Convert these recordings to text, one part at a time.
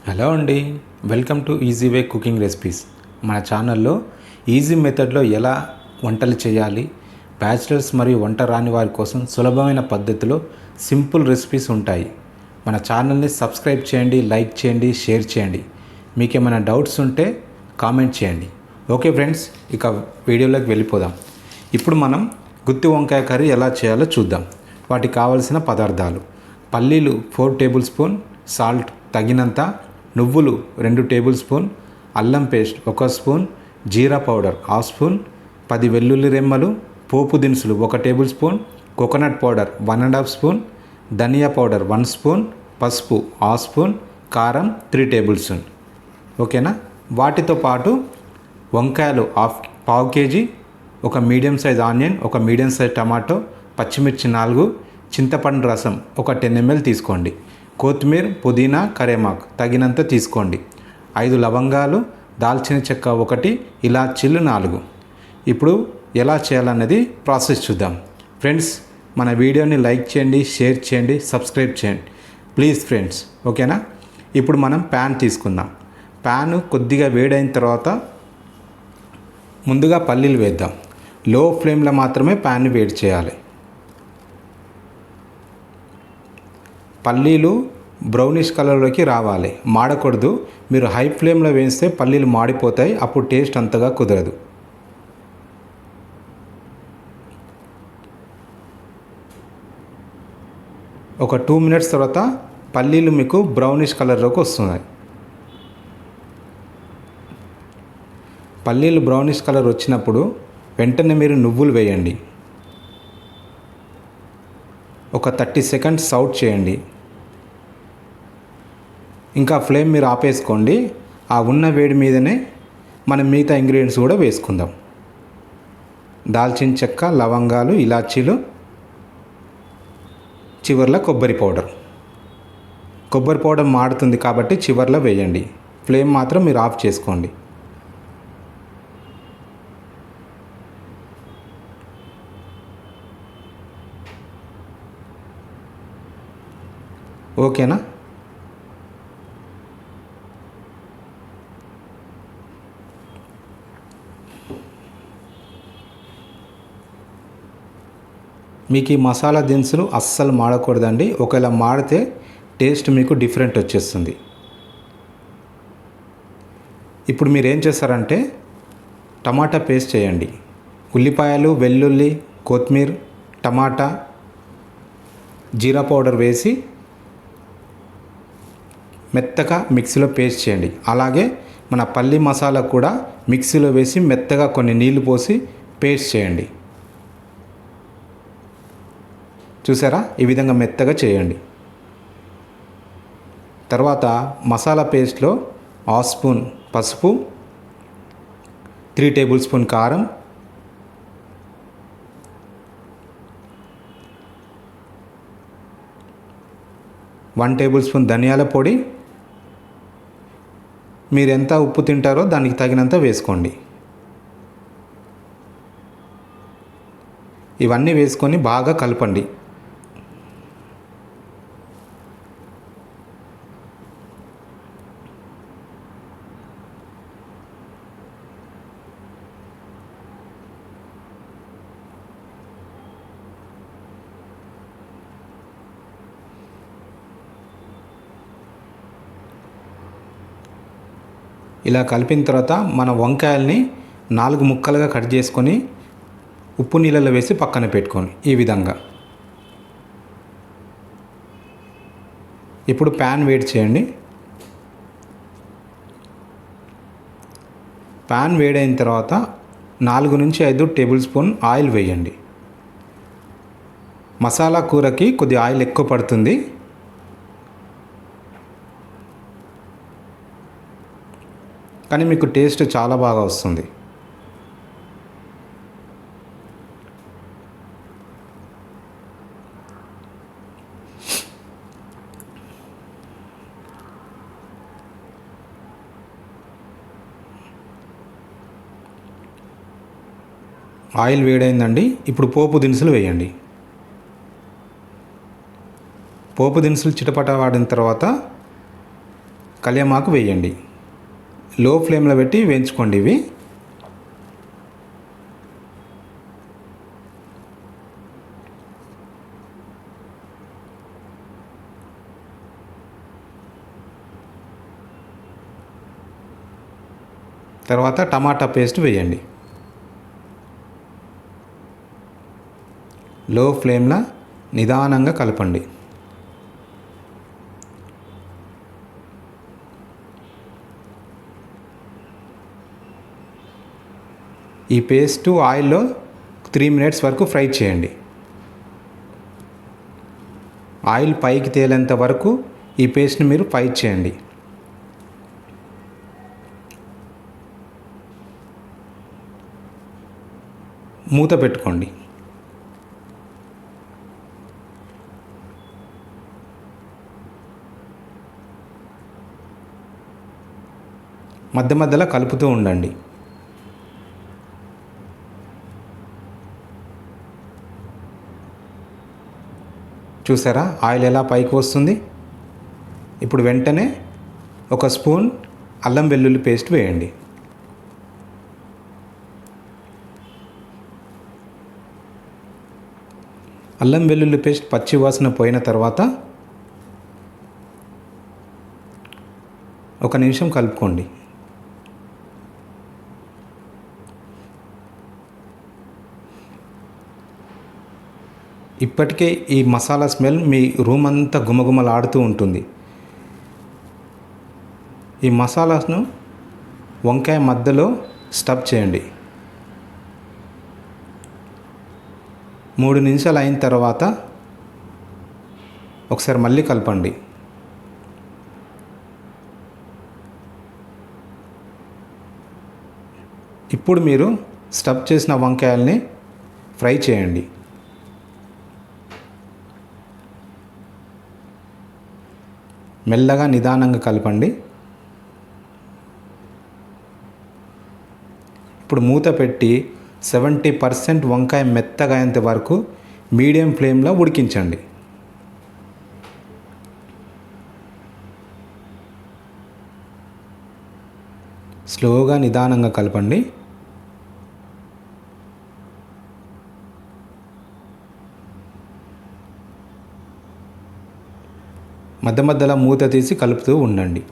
Hello అండి, welcome to easy way cooking recipes. మన ఛానల్లో ఈజీ మెథడ్లో ఎలా వంటలు చేయాలి, బ్యాచిలర్స్ మరియు వంట రాని వారి కోసం సులభమైన పద్ధతిలో సింపుల్ రెసిపీస్ ఉంటాయి. మన ఛానల్ని సబ్స్క్రైబ్ చేయండి, లైక్ చేయండి, షేర్ చేయండి. మీకు ఏమైనా డౌట్స్ ఉంటే కామెంట్ చేయండి. ఓకే ఫ్రెండ్స్, ఇక వీడియోలోకి వెళ్ళిపోదాం. ఇప్పుడు మనం గుత్తి వంకాయ కర్రీ ఎలా చేయాలో చూద్దాం. వాటికి కావలసిన పదార్థాలు: పల్లీలు 4 టేబుల్ స్పూన్, సాల్ట్ తగినంత, నువ్వులు 2 టేబుల్ స్పూన్, అల్లం పేస్ట్ 1 స్పూన్, జీరా పౌడర్ 1/2 స్పూన్, 10 వెల్లుల్లి రెమ్మలు, పోపు దినుసులు 1 tablespoon, coconut powder 1½ spoon, ధనియా పౌడర్ 1 స్పూన్, పసుపు 1/2 స్పూన్, కారం 3 టేబుల్ స్పూన్. ఓకేనా. వాటితో పాటు వంకాయలు పావు కేజీ, ఒక మీడియం సైజ్ ఆనియన్, ఒక మీడియం సైజ్ టమాటో, పచ్చిమిర్చి 4, చింతపండు రసం ఒక 10 ml తీసుకోండి. కొత్తిమీర, పుదీనా, కరేమాకు తగినంత తీసుకోండి. 5 లవంగాలు, దాల్చిన చెక్క 1, ఇలాచీలు 4. ఇప్పుడు ఎలా చేయాలన్నది ప్రాసెస్ చూద్దాం. ఫ్రెండ్స్, మన వీడియోని లైక్ చేయండి, షేర్ చేయండి, సబ్స్క్రైబ్ చేయండి ప్లీజ్ ఫ్రెండ్స్. ఓకేనా. ఇప్పుడు మనం ప్యాన్ తీసుకుందాం. ప్యాన్ కొద్దిగా వేడైన తర్వాత ముందుగా పల్లీలు వేద్దాం. లో ఫ్లేమ్లో మాత్రమే ప్యాన్ వేడి చేయాలి. పల్లీలు బ్రౌనిష్ కలర్లోకి రావాలి, మాడకూడదు. మీరు హై ఫ్లేమ్లో వేస్తే పల్లీలు మాడిపోతాయి, అప్పుడు టేస్ట్ అంతగా కుదరదు. ఒక 2 మినిట్స్ తర్వాత పల్లీలు మీకు బ్రౌనిష్ కలర్లోకి వస్తున్నాయి. పల్లీలు బ్రౌనిష్ కలర్ వచ్చినప్పుడు వెంటనే మీరు నువ్వులు వేయండి. ఒక 30 సెకండ్స్ సౌట్ చేయండి. ఇంకా ఫ్లేమ్ మీరు ఆపేసుకోండి. ఆ ఉన్న వేడి మీదనే మనం మిగతా ఇంగ్రీడియంట్స్ కూడా వేసుకుందాం. దాల్చిన చెక్క, లవంగాలు, ఇలాచీలు, చివర్లో కొబ్బరి పౌడర్. కొబ్బరి పౌడర్ మాడుతుంది కాబట్టి చివర్లో వేయండి. ఫ్లేమ్ మాత్రం మీరు ఆఫ్ చేసుకోండి. ఓకేనా. మీకు ఈ మసాలా దినుసులు అస్సలు మాడకూడదండి. ఒకవేళ మాడితే టేస్ట్ మీకు డిఫరెంట్ వచ్చేస్తుంది. ఇప్పుడు మీరు ఏం చేస్తారంటే టమాటా పేస్ట్ చేయండి. ఉల్లిపాయలు, వెల్లుల్లి, కొత్తిమీర, టమాటా, జీరా పౌడర్ వేసి మెత్తగా మిక్సీలో పేస్ట్ చేయండి. అలాగే మన పల్లి మసాలా కూడా మిక్సీలో వేసి మెత్తగా కొన్ని నీళ్లు పోసి పేస్ట్ చేయండి. చూసారా, ఈ విధంగా మెత్తగా చేయండి. తర్వాత మసాలా పేస్ట్లో 1/2 స్పూన్ పసుపు, 3 టేబుల్ స్పూన్ కారం, 1 టేబుల్ స్పూన్ ధనియాల పొడి, మీరు ఎంత ఉప్పు తింటారో దానికి తగినంత వేసుకోండి. ఇవన్నీ వేసుకొని బాగా కలపండి. ఇలా కలిపిన తర్వాత మన వంకాయల్ని 4 ముక్కలుగా కట్ చేసుకొని ఉప్పు నీళ్ళలో వేసి పక్కన పెట్టుకోండి. ఈ విధంగా. ఇప్పుడు ప్యాన్ వేడి చేయండి. ప్యాన్ వేడైన తర్వాత 4 నుంచి 5 టేబుల్ స్పూన్ ఆయిల్ వేయండి. మసాలా కూరకి కొద్ది ఆయిల్ ఎక్కువ పడుతుంది. కానీ మీకు టేస్ట్ చాలా బాగా వస్తుంది. ఆయిల్ వేడైందండి. ఇప్పుడు పోపు దినుసులు వేయండి. పోపు దినుసులు చిటపట వాడిన తర్వాత కళ్యామాకు వేయండి. లో ఫ్లేమ్లో పెట్టి వేయించుకోండి ఇవి. తర్వాత టమాటా పేస్ట్ వేయండి. లో ఫ్లేమ్లో నిదానంగా కలపండి. ఈ పేస్ట్ ఆయిల్లో 3 మినిట్స్ వరకు ఫ్రై చేయండి. ఆయిల్ పైకి తేలేంత వరకు ఈ పేస్ట్ని మీరు ఫ్రై చేయండి. మూత పెట్టుకోండి. మధ్య మధ్యలో కలుపుతూ ఉండండి. చూసారా ఆయిల్ ఎలా పైకి వస్తుంది? ఇప్పుడు వెంటనే 1 స్పూన్ అల్లం వెల్లుల్లి పేస్ట్ వేయండి. అల్లం వెల్లుల్లి పేస్ట్ పచ్చి వాసన పోయిన తర్వాత 1 నిమిషం కలుపుకోండి. ఇప్పటికే ఈ మసాలా స్మెల్ మీ రూమ్ అంతా గుమగుమలాడుతూ ఉంటుంది. ఈ మసాలాను వంకాయ మధ్యలో స్టఫ్ చేయండి. 3 నిమిషాలు అయిన తర్వాత ఒకసారి మళ్ళీ కలపండి. ఇప్పుడు మీరు స్టఫ్ చేసిన వంకాయల్ని ఫ్రై చేయండి. మెల్లగా నిదానంగా కలపండి. ఇప్పుడు మూత పెట్టి 70% వంకాయ మెత్తగా అయ్యేంత వరకు మీడియం ఫ్లేమ్లో ఉడికించండి. స్లోగా నిదానంగా కలపండి. మధ్య మధ్యలో మూత తీసి కలుపుతూ ఉండండి.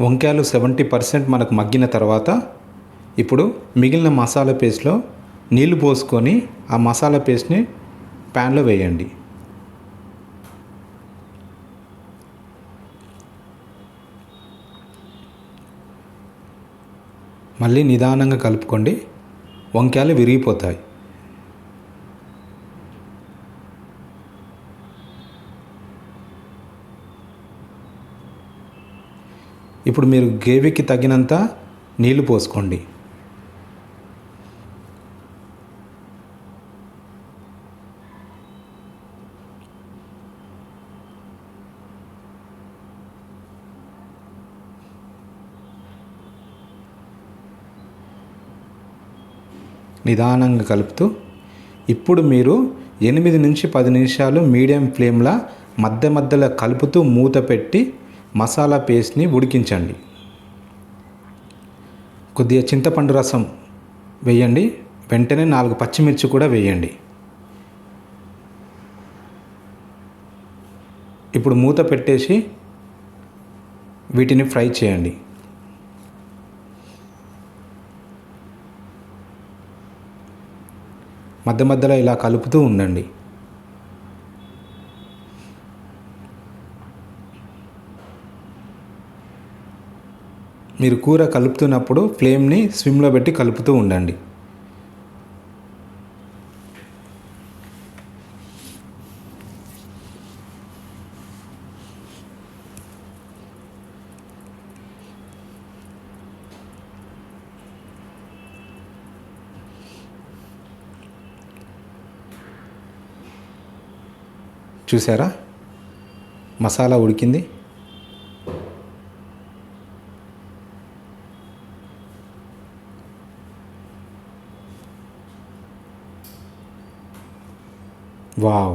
వంకాయలు 70% మనకు మగ్గిన తర్వాత ఇప్పుడు మిగిలిన మసాలా పేస్ట్లో నీళ్లు పోసుకొని ఆ మసాలా పేస్ట్ని ప్యాన్లో వేయండి. మళ్ళీ నిదానంగా కలుపుకోండి. వంకాయలు విరిగిపోతాయి. ఇప్పుడు మీరు గ్రేవీకి తగినంత నీళ్లు పోసుకోండి. నిదానంగా కలుపుతూ ఇప్పుడు మీరు 8 నుంచి 10 నిమిషాలు మీడియం ఫ్లేమ్లో మధ్య మధ్యలో కలుపుతూ మూత పెట్టి మసాలా పేస్ట్ని ఉడికించండి. కొద్దిగా చింతపండు రసం వేయండి. వెంటనే 4 పచ్చిమిర్చి కూడా వేయండి. ఇప్పుడు మూత పెట్టేసి వీటిని ఫ్రై చేయండి. మధ్య మధ్యలో ఇలా కలుపుతూ ఉండండి. మీరు కూర కలుపుతున్నప్పుడు ఫ్లేమ్ని స్విమ్లో పెట్టి కలుపుతూ ఉండండి. చూసారా మసాలా ఉడికింది. వావ్,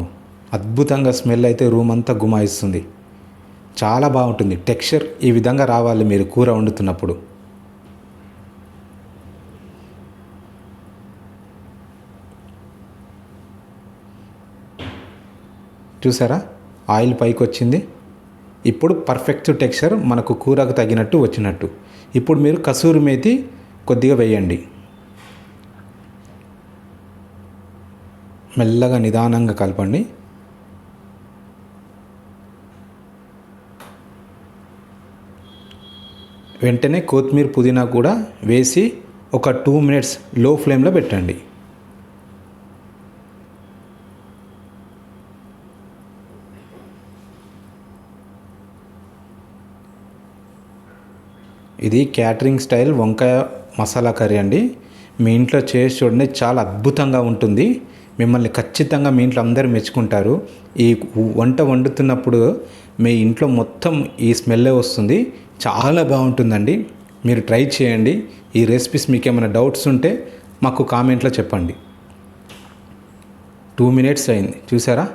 అద్భుతంగా స్మెల్ అయితే రూమ్ అంతా గుమాయిస్తుంది. చాలా బాగుంటుంది. టెక్స్చర్ ఈ విధంగా రావాలి మీరు కూర వండుతున్నప్పుడు. చూసారా ఆయిల్ పైకి వచ్చింది. ఇప్పుడు పర్ఫెక్ట్ టెక్స్చర్ మనకు కూరకు తగినట్టు వచ్చినట్టు. ఇప్పుడు మీరు కసూరి మేతి కొద్దిగా వేయండి. మెల్లగా నిదానంగా కలపండి. వెంటనే కొత్తిమీర పుదీనా కూడా వేసి ఒక 2 మినిట్స్ లో ఫ్లేమ్లో పెట్టండి. ఇది క్యాటరింగ్ స్టైల్ వంకాయ మసాలా కర్రీ అండి. మీ ఇంట్లో చేసి చూడండి, చాలా అద్భుతంగా ఉంటుంది. మిమ్మల్ని ఖచ్చితంగా మీ ఇంట్లో అందరూ మెచ్చుకుంటారు. ఈ వంట వండుతున్నప్పుడు మీ ఇంట్లో మొత్తం ఈ స్మెల్లే వస్తుంది. చాలా బాగుంటుందండి. మీరు ట్రై చేయండి. ఈ రెసిపీస్ మీకు ఏమైనా డౌట్స్ ఉంటే మాకు కామెంట్లో చెప్పండి. 2 మినిట్స్ అయింది. చూసారా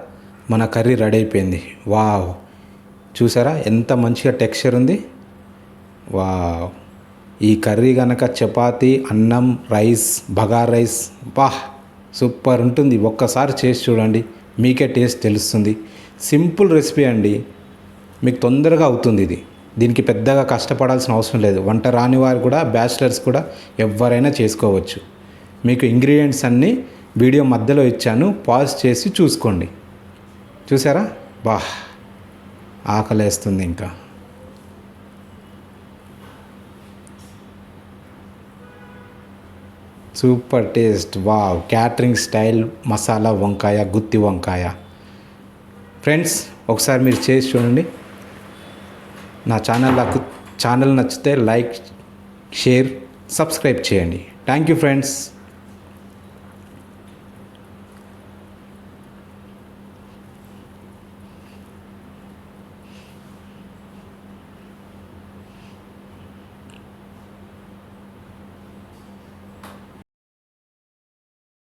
మన కర్రీ రెడీ అయిపోయింది. వావ్, చూసారా ఎంత మంచిగా టెక్స్చర్ ఉంది. వావ్, ఈ కర్రీ కనుక చపాతీ, అన్నం, రైస్, బగార్ రైస్, సూపర్ ఉంటుంది. ఒక్కసారి చేసి చూడండి, మీకే టేస్ట్ తెలుస్తుంది. సింపుల్ రెసిపీ అండి, మీకు తొందరగా అవుతుంది. దీనికి పెద్దగా కష్టపడాల్సిన అవసరం లేదు. వంట రాని వారు కూడా, బ్యాచిలర్స్ కూడా ఎవరైనా చేసుకోవచ్చు. మీకు ఇంగ్రీడియంట్స్ అన్నీ వీడియో మధ్యలో ఇచ్చాను, పాజ్ చేసి చూసుకోండి. చూసారా ఆకలేస్తుంది ఇంకా. Super taste. Wow, catering style masala వంకాయ, గుత్తి వంకాయ. ఫ్రెండ్స్, ఒకసారి మీరు చేసి చూడండి. నా ఛానల్ నచ్చితే లైక్, షేర్, సబ్స్క్రైబ్ చేయండి. Thank you friends.